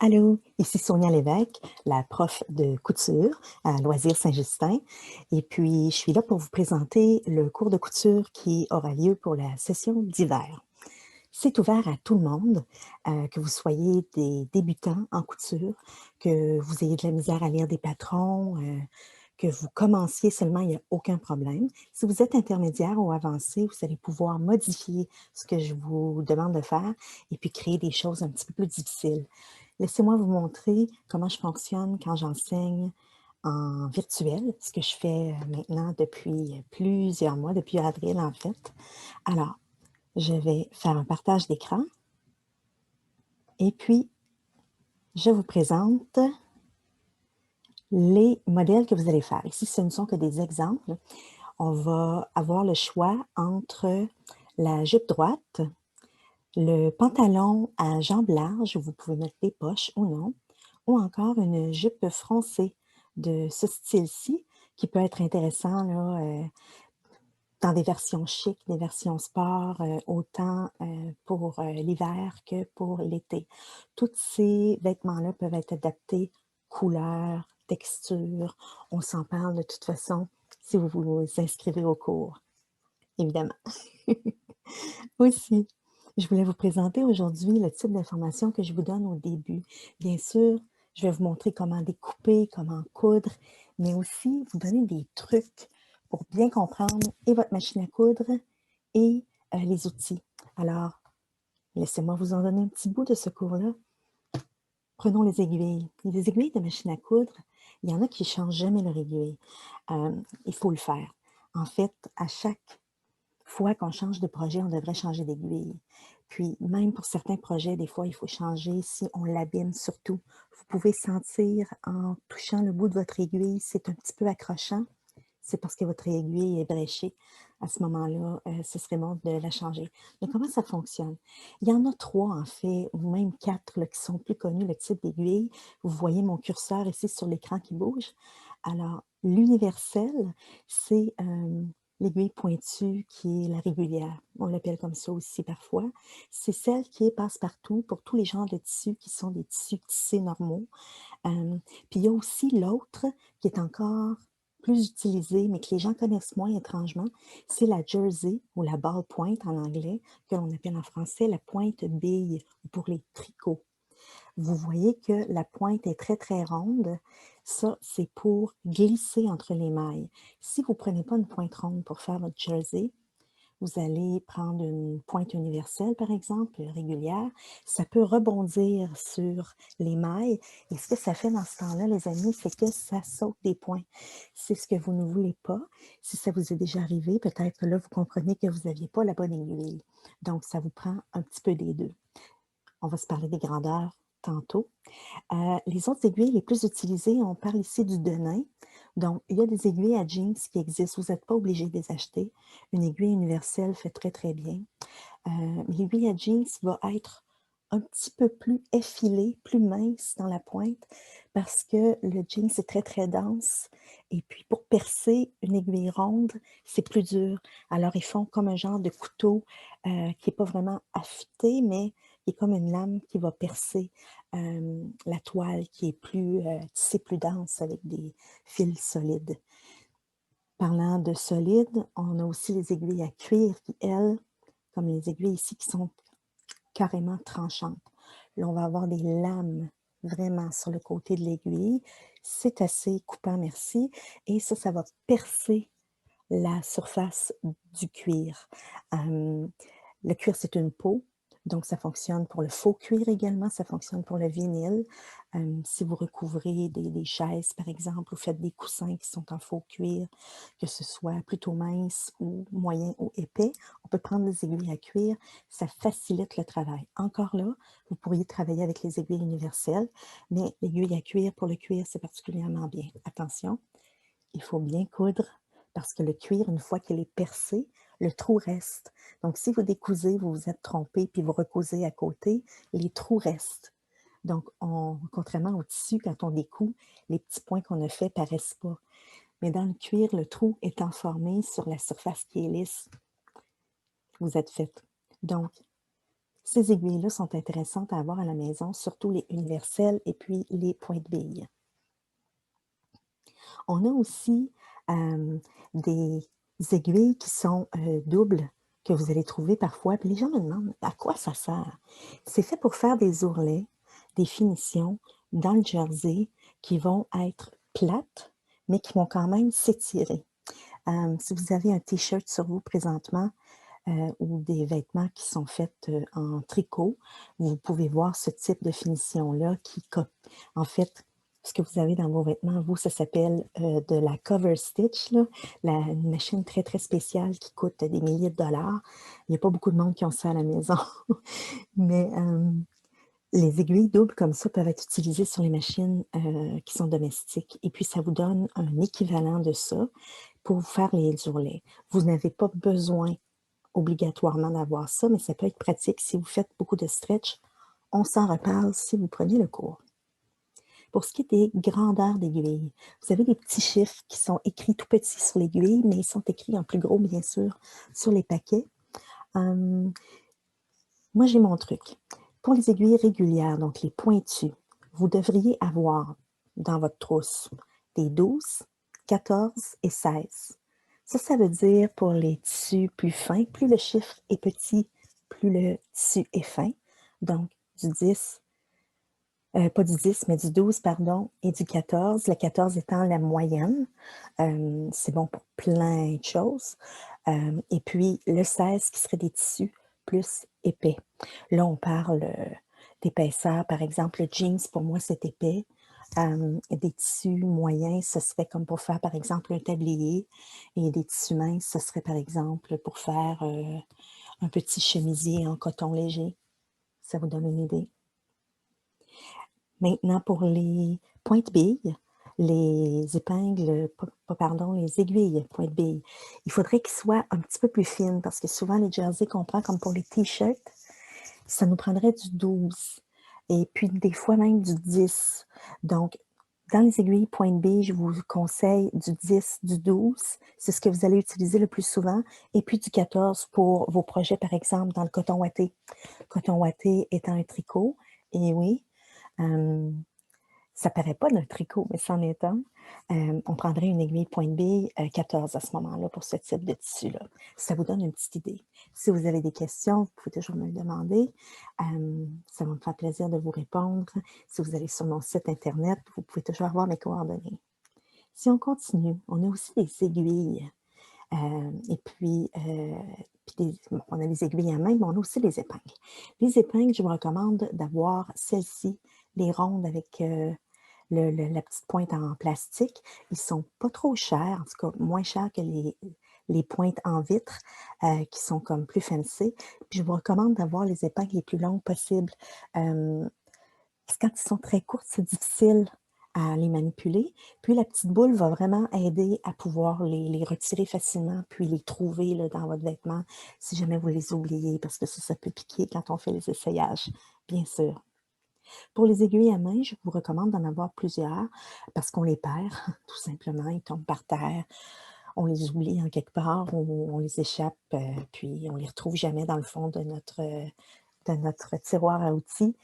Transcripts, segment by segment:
Allô, ici Sonia Lévesque, la prof de couture à Loisirs Saint-Justin. Et puis, je suis là pour vous présenter le cours de couture qui aura lieu pour la session d'hiver. C'est ouvert à tout le monde, que vous soyez des débutants en couture, que vous ayez de la misère à lire des patrons, que vous commenciez seulement, il n'y a aucun problème. Si vous êtes intermédiaire ou avancé, vous allez pouvoir modifier ce que je vous demande de faire et puis créer des choses un petit peu plus difficiles. Laissez-moi vous montrer comment je fonctionne quand j'enseigne en virtuel, ce que je fais maintenant depuis plusieurs mois, depuis avril en fait. Alors, je vais faire un partage d'écran et puis je vous présente les modèles que vous allez faire. Ici, ce ne sont que des exemples. On va avoir le choix entre la jupe droite, le pantalon à jambes larges, où vous pouvez mettre des poches ou non, ou encore une jupe froncée de ce style-ci, qui peut être intéressant là, dans des versions chic, des versions sport, autant pour l'hiver que pour l'été. Tous ces vêtements-là peuvent être adaptés couleur, texture. On s'en parle de toute façon si vous vous inscrivez au cours, évidemment. Aussi, je voulais vous présenter aujourd'hui le type d'information que je vous donne au début. Bien sûr, je vais vous montrer comment découper, comment coudre, mais aussi vous donner des trucs pour bien comprendre et votre machine à coudre et les outils. Alors, laissez-moi vous en donner un petit bout de ce cours-là. Prenons les aiguilles. Les aiguilles de machine à coudre, il y en a qui ne changent jamais leur aiguille. Il faut le faire. En fait, à chaque fois qu'on change de projet, on devrait changer d'aiguille. Puis, même pour certains projets, des fois, il faut changer si on l'abîme surtout. Vous pouvez sentir en touchant le bout de votre aiguille, c'est un petit peu accrochant. C'est parce que votre aiguille est bréchée. À ce moment-là, ce serait bon de la changer. Donc, comment ça fonctionne? Il y en a 3, en fait, ou même 4 là, qui sont plus connus, le type d'aiguille. Vous voyez mon curseur ici sur l'écran qui bouge. Alors, l'universel, c'est l'aiguille pointue qui est la régulière. On l'appelle comme ça aussi parfois. C'est celle qui est passe-partout pour tous les genres de tissus qui sont des tissus tissés normaux. Puis il y a aussi l'autre qui est encore plus utilisé, mais que les gens connaissent moins étrangement, c'est la jersey ou la ball point en anglais, que l'on appelle en français la pointe bille pour les tricots. Vous voyez que la pointe est très, très ronde. Ça, c'est pour glisser entre les mailles. Si vous ne prenez pas une pointe ronde pour faire votre jersey, vous allez prendre une pointe universelle, par exemple, régulière. Ça peut rebondir sur les mailles. Et ce que ça fait dans ce temps-là, les amis, c'est que ça saute des points. C'est ce que vous ne voulez pas. Si ça vous est déjà arrivé, peut-être que là, vous comprenez que vous n'aviez pas la bonne aiguille. Donc, ça vous prend un petit peu des deux. On va se parler des grandeurs tantôt. Les autres aiguilles les plus utilisées, on parle ici du Denain. Donc, il y a des aiguilles à jeans qui existent. Vous n'êtes pas obligé de les acheter. Une aiguille universelle fait très, très bien. L'aiguille à jeans va être un petit peu plus effilée, plus mince dans la pointe parce que le jeans est très, très dense. Et puis, pour percer une aiguille ronde, c'est plus dur. Alors, ils font comme un genre de couteau qui n'est pas vraiment affûté, mais qui est comme une lame qui va percer la toile qui est plus tissée plus dense avec des fils solides. Parlant de solide, on a aussi les aiguilles à cuir qui, elles, comme les aiguilles ici, qui sont carrément tranchantes. Là, on va avoir des lames vraiment sur le côté de l'aiguille. C'est assez coupant, merci. Et ça va percer la surface du cuir. Le cuir, c'est une peau, donc ça fonctionne pour le faux cuir également, ça fonctionne pour le vinyle. Si vous recouvrez des chaises, par exemple, ou faites des coussins qui sont en faux cuir, que ce soit plutôt mince ou moyen ou épais, on peut prendre des aiguilles à cuir, ça facilite le travail. Encore là, vous pourriez travailler avec les aiguilles universelles, mais l'aiguille à cuir, pour le cuir, c'est particulièrement bien. Attention, il faut bien coudre parce que le cuir, une fois qu'il est percé, le trou reste. Donc, si vous décousez, vous vous êtes trompé, puis vous recousez à côté, les trous restent. Donc, contrairement au tissu, quand on découd, les petits points qu'on a faits ne paraissent pas. Mais dans le cuir, le trou étant formé sur la surface qui est lisse, vous êtes fait. Donc, Ces aiguilles-là sont intéressantes à avoir à la maison, surtout les universelles et puis les pointe-billes. On a aussi, des aiguilles qui sont, doubles, que vous allez trouver parfois, puis les gens me demandent: «À quoi ça sert?» C'est fait pour faire des ourlets, des finitions dans le jersey qui vont être plates, mais qui vont quand même s'étirer. Si vous avez un t-shirt sur vous présentement, ou des vêtements qui sont faits, en tricot, vous pouvez voir ce type de finition-là qui co en fait, ce que vous avez dans vos vêtements, vous, ça s'appelle, de la cover stitch là, une machine très, très spéciale qui coûte des milliers de dollars. Il y a pas beaucoup de monde qui ont ça à la maison, mais les aiguilles doubles comme ça peuvent être utilisées sur les machines, qui sont domestiques et puis ça vous donne un équivalent de ça pour vous faire les ourlets. Vous n'avez pas besoin obligatoirement d'avoir ça, mais ça peut être pratique si vous faites beaucoup de stretch. On s'en reparle si vous prenez le cours. Pour ce qui est des grandeurs d'aiguilles, vous avez des petits chiffres qui sont écrits tout petits sur l'aiguille, mais ils sont écrits en plus gros, bien sûr, sur les paquets. Hum, Moi, j'ai mon truc. Pour les aiguilles régulières, donc les pointues, vous devriez avoir dans votre trousse des 12, 14 et 16. Ça veut dire pour les tissus plus fins, plus le chiffre est petit, plus le tissu est fin. Donc, du 10, pas du 10, mais du 12, pardon, et du 14. Le 14 étant la moyenne. C'est bon pour plein de choses. Et puis le 16 qui serait des tissus plus épais. Là, on parle d'épaisseur. Par exemple, le jeans, pour moi, c'est épais. Des tissus moyens, ce serait comme pour faire, par exemple, un tablier. Et des tissus minces, ce serait, par exemple, pour faire un petit chemisier en coton léger. Ça vous donne une idée. Maintenant, pour les pointe-billes, les épingles, pardon, les aiguilles pointe-billes, il faudrait qu'ils soient un petit peu plus fines parce que souvent les jerseys qu'on prend comme pour les t-shirts, ça nous prendrait du 12 et puis des fois même du 10. Donc, dans les aiguilles pointe-billes, je vous conseille du 10, du 12, c'est ce que vous allez utiliser le plus souvent, et puis du 14 pour vos projets, par exemple, dans le coton ouaté. Coton ouaté étant un tricot, et oui, ça paraît pas d'un tricot, mais c'en est un. On prendrait une aiguille pointe-bille, 14 à ce moment-là pour ce type de tissu-là. Ça vous donne une petite idée. Si vous avez des questions, vous pouvez toujours me le demander. Ça va me faire plaisir de vous répondre. Si vous allez sur mon site internet, vous pouvez toujours avoir mes coordonnées. Si on continue, on a aussi des aiguilles, et puis bon, on a les aiguilles à main, mais on a aussi les épingles. Les épingles, je vous recommande d'avoir celles-ci, les rondes avec, la petite pointe en plastique. Ils sont pas trop chers, en tout cas moins chers que les pointes en vitre, qui sont comme plus fancy. Puis je vous recommande d'avoir les épingles les plus longues possibles. Parce que quand ils sont très courtes, c'est difficile à les manipuler. Puis la petite boule va vraiment aider à pouvoir les retirer facilement, puis les trouver là, dans votre vêtement si jamais vous les oubliez, parce que ça peut piquer quand on fait les essayages, bien sûr. Pour les aiguilles à main, je vous recommande d'en avoir plusieurs parce qu'on les perd, tout simplement, ils tombent par terre, on les oublie en quelque part ou on les échappe, puis on les retrouve jamais dans le fond de notre tiroir à outils.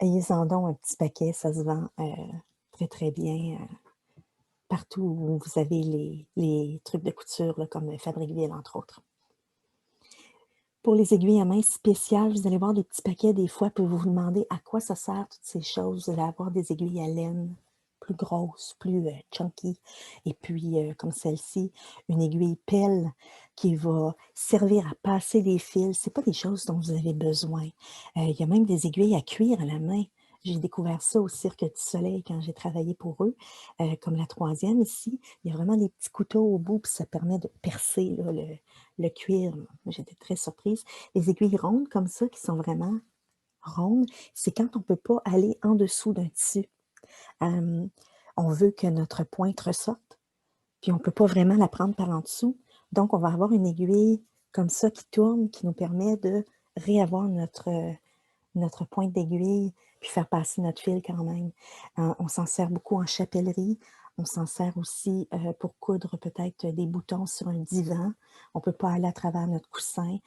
Ayez-en donc un petit paquet, ça se vend, très, très bien, partout où vous avez les trucs de couture là, comme Fabricville, entre autres. Pour les aiguilles à main spéciales, vous allez voir des petits paquets des fois, puis vous vous demandez à quoi ça sert toutes ces choses. Vous allez avoir des aiguilles à laine plus grosses, plus, chunky et puis, comme celle-ci, une aiguille pelle qui va servir à passer des fils. C'est pas des choses dont vous avez besoin. Il y a même des aiguilles à cuire à la main. J'ai découvert ça au Cirque du Soleil quand j'ai travaillé pour eux, comme la troisième ici. Il y a vraiment des petits couteaux au bout, puis ça permet de percer là le cuir. J'étais très surprise. Les aiguilles rondes comme ça, qui sont vraiment rondes, c'est quand on peut pas aller en dessous d'un tissu. Hem, on veut que notre pointe ressorte, puis on peut pas vraiment la prendre par en dessous. Donc on va avoir une aiguille comme ça qui tourne, qui nous permet de réavoir notre pointe d'aiguille, puis faire passer notre fil quand même. On s'en sert beaucoup en chapellerie, On s'en sert aussi, pour coudre peut-être des boutons sur un divan. On peut pas aller à travers notre coussin,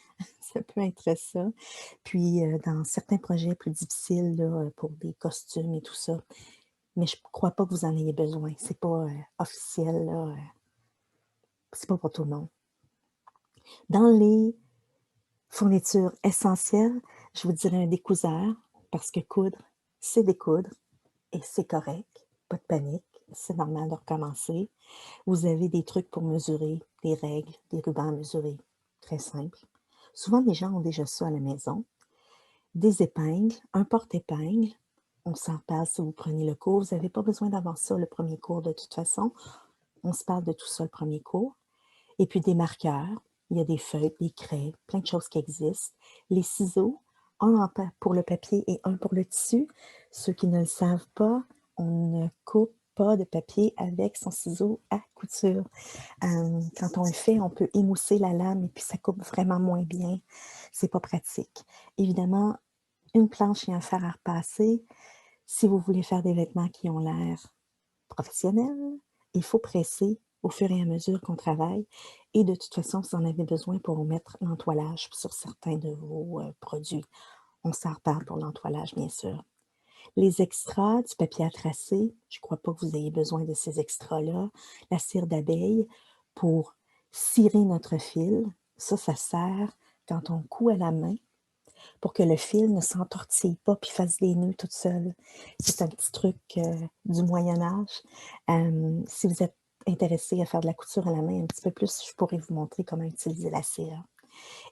ça peut être ça. Puis, dans certains projets plus difficiles là, pour des costumes et tout ça, mais je crois pas que vous en ayez besoin. C'est pas, officiel là, c'est pas pour tout le monde. Dans les fournitures essentielles, je vous dirais un découseur parce que coudre, c'est découdre et c'est correct. Pas de panique, c'est normal de recommencer. Vous avez des trucs pour mesurer, des règles, des rubans à mesurer, très simple. Souvent, les gens ont déjà ça à la maison. Des épingles, un porte-épingles, on s'en reparle si vous prenez le cours. Vous n'avez pas besoin d'avoir ça le premier cours de toute façon. On se parle de tout ça le premier cours. Et puis des marqueurs, il y a des feuilles, des craies, plein de choses qui existent. Les ciseaux, pour le papier et un pour le tissu. Ceux qui ne le savent pas, on ne coupe pas de papier avec son ciseau à couture. Quand on le fait, on peut émousser la lame et puis ça coupe vraiment moins bien. C'est pas pratique. Évidemment, une planche et un fer à repasser, si vous voulez faire des vêtements qui ont l'air professionnels, il faut presser au fur et à mesure qu'on travaille et de toute façon, vous en avez besoin pour mettre l'entoilage sur certains de vos, produits. On s'en reparle pour l'entoilage, bien sûr. Les extras, du papier à tracer, je ne crois pas que vous ayez besoin de ces extras-là. La cire d'abeille pour cirer notre fil, ça sert quand on coud à la main pour que le fil ne s'entortille pas puis fasse des nœuds toute seule. C'est un petit truc, du Moyen Âge. Si vous êtes intéressé à faire de la couture à la main un petit peu plus, je pourrais vous montrer comment utiliser la cire.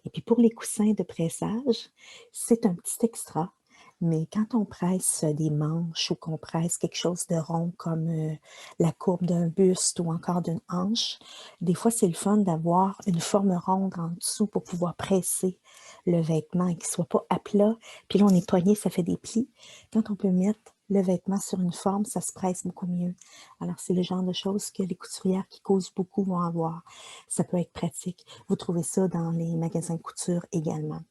Et puis pour les coussins de pressage, c'est un petit extra, mais quand on presse des manches ou qu'on presse quelque chose de rond comme la courbe d'un buste ou encore d'une hanche, des fois c'est le fun d'avoir une forme ronde en dessous pour pouvoir presser le vêtement et qu'il ne soit pas à plat. Puis là, on est pogné, ça fait des plis. Quand on peut mettre le vêtement sur une forme, ça se presse beaucoup mieux. Alors, c'est le genre de choses que les couturières qui causent beaucoup vont avoir. Ça peut être pratique. Vous trouvez ça dans les magasins de couture également.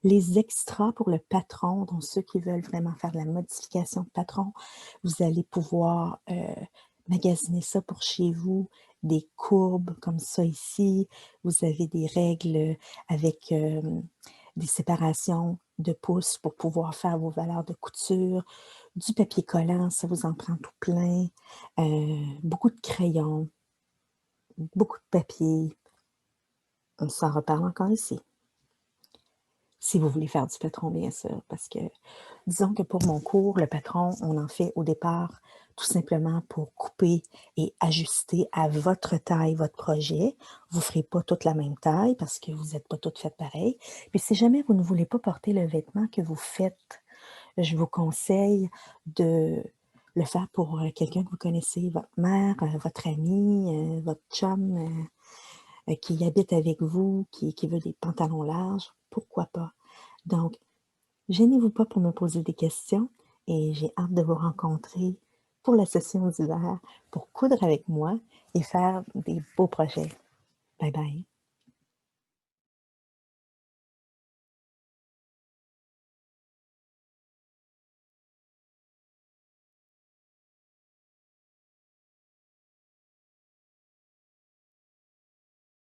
Les extras pour le patron, donc ceux qui veulent vraiment faire de la modification de patron, vous allez pouvoir magasiner ça pour chez vous, des courbes comme ça ici. Vous avez des règles avec des séparations de pouces pour pouvoir faire vos valeurs de couture, du papier collant, ça vous en prend tout plein, beaucoup de crayons, beaucoup de papier. On s'en reparle encore ici. Si vous voulez faire du patron, bien sûr, parce que disons que pour mon cours, le patron, on en fait au départ tout simplement pour couper et ajuster à votre taille, votre projet. Vous ne ferez pas toute la même taille parce que vous n'êtes pas toutes faites pareil. Puis si jamais vous ne voulez pas porter le vêtement que vous faites, je vous conseille de le faire pour quelqu'un que vous connaissez, votre mère, votre ami, votre chum qui habite avec vous, qui veut des pantalons larges, pourquoi pas? Donc, gênez-vous pas pour me poser des questions et j'ai hâte de vous rencontrer pour la session d'hiver, pour coudre avec moi et faire des beaux projets. Bye bye.